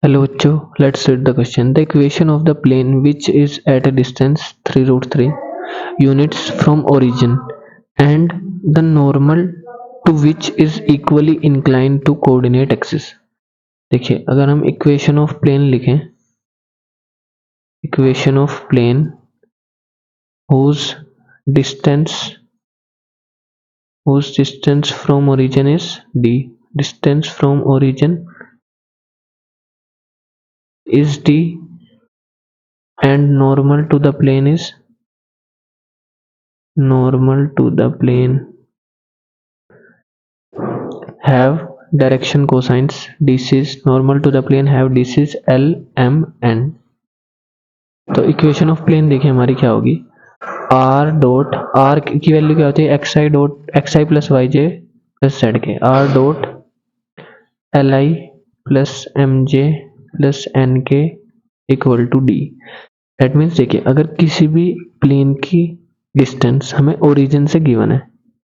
Hello बच्चों, let's read the question. The equation of the plane which is at a distance 3 root 3 units from origin and the normal to which is equally inclined to coordinate axis. देखिए, अगर हम equation of plane लिखें, equation of plane whose distance from origin is d, distance from origin is d and normal to the plane have direction cosines dc's normal to the plane have dc's l m n. तो equation of plane देखिए हमारी क्या होगी, r dot r की value क्या होती है, xi dot xi plus y j plus z k, r dot li plus mj plus N के equal to d. That means देखिए, अगर किसी भी प्लेन की डिस्टेंस हमें ओरिजिन से गिवन है,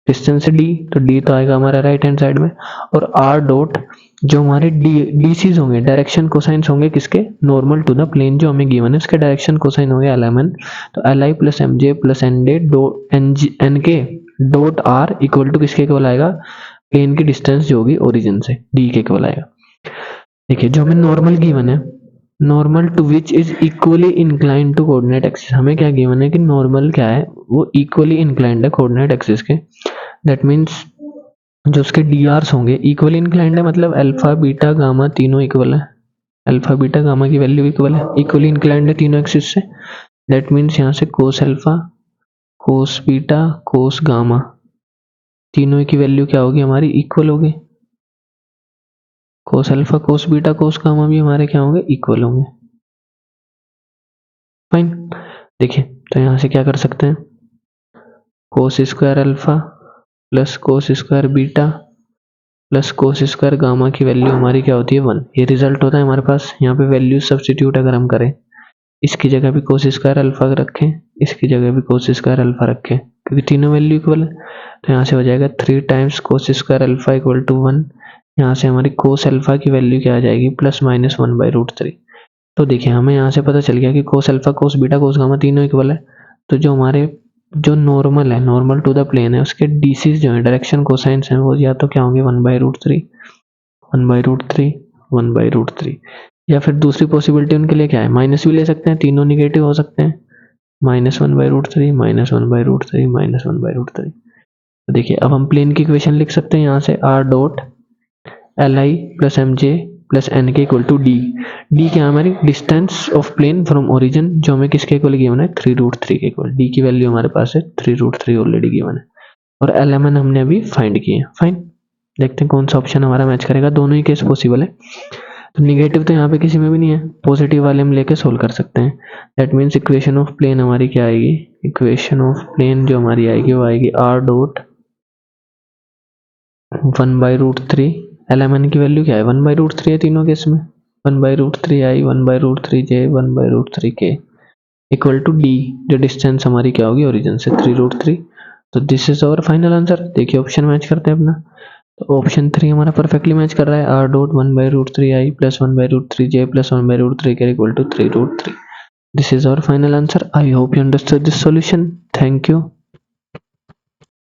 डिस्टेंस से डी, तो डी तो आएगा हमारा राइट हैंड साइड में, और आर डॉट जो हमारे डी सीज होंगे, डायरेक्शन कोसाइंस होंगे किसके, नॉर्मल टू द प्लेन जो हमें गिवन है उसके डायरेक्शन कोसाइन होंगे एल एम एन. तो L I plus M J plus N डे N K dot R equal to किसके इक्वल आएगा, प्लेन की डिस्टेंस जो होगी ओरिजिन से डी के इक्वल आएगा. देखिए, जो हमें नॉर्मल गिवन है, normal to which is equally inclined to coordinate axis, हमें क्या गिवन है कि नॉर्मल क्या है, वो इक्वली इंक्लाइंड है कोऑर्डिनेट एक्सिस के. दैट मीन्स जो उसके डी आर्स होंगे इक्वली इंक्लाइंड है, मतलब अल्फा बीटा गामा तीनों इक्वल है, अल्फा बीटा गामा की वैल्यू इक्वल है, इक्वली इंक्लाइंड है तीनों एक्सिस से. दैट मीन्स यहाँ से cos alpha cos beta cos gamma तीनों की वैल्यू क्या होगी, हमारी इक्वल होगी. कोस alpha cos beta cos gamma भी हमारे क्या होंगे, इक्वल होंगे. फाइन. देखिए, तो यहाँ से क्या कर सकते हैं, कोस square alpha plus cos square beta plus cos square gamma की वैल्यू हमारी क्या होती है, 1. ये रिजल्ट होता है हमारे पास. यहाँ पे वैल्यू सब्स्टिट्यूट अगर हम करें, इसकी जगह भी कोस स्क्वायर अल्फा रखें, इसकी जगह भी कोस स्क्वायर अल्फा रखें, क्योंकि तीनों वैल्यू इक्वल है. तो यहाँ से हो जाएगा 3 times cos square alpha equal to 1. यहाँ से हमारी कोस अल्फा की वैल्यू क्या आ जाएगी, प्लस माइनस 1/√3. तो देखिए, हमें यहाँ से पता चल गया कि कोस alpha cos beta cos gamma तीनों इक्वल है. तो जो हमारे जो नॉर्मल है, नॉर्मल टू द प्लेन है, उसके डीसीज जो है डायरेक्शन कोसाइंस हैं, वो या तो क्या होंगे 1/√3 1/√3 1/√3, या फिर दूसरी पॉसिबिलिटी उनके लिए क्या है, माइनस भी ले सकते हैं, तीनों निगेटिव हो सकते हैं, -1/√3 -1/√3 -1/√3. तो देखिए, अब हम प्लेन की इक्वेशन लिख सकते हैं यहाँ से, R dot L I plus M J plus N के इक्वल टू डी. डी क्या है, हमारी distance of plane from origin, जो हमें किसके इक्वल गिवन है, 3√3 के इक्वल. डी की वैल्यू हमारे पास है 3√3 ऑलरेडी गिवन है, और एल एम एन हमने अभी फाइंड किए हैं. फाइन. देखते हैं कौन सा ऑप्शन हमारा मैच करेगा, दोनों ही केस पॉसिबल है. तो निगेटिव तो यहाँ पे किसी में भी नहीं है, पॉजिटिव वाले हम लेके सोल्व कर सकते हैं. That means equation of plane हमारी क्या आएगी, इक्वेशन ऑफ प्लेन जो हमारी आएगी वो आएगी R dot 1/√3, L M N की वैल्यू क्या है, 1/√3 है तीनों केस में, 1/√3 आई 1/√3 J 1/√3 K equal to D, जो डिस्टेंस हमारी क्या होगी ओरिजिन से 3√3. तो this is our final answer. देखिए, ऑप्शन मैच करते हैं अपना. तो ऑप्शन 3 हमारा परफेक्टली मैच कर रहा है, R dot 1/√3 I plus 1/√3 J plus 1/√3 K equal to 3√3. This is our final answer. I hope you understood this solution. Thank you.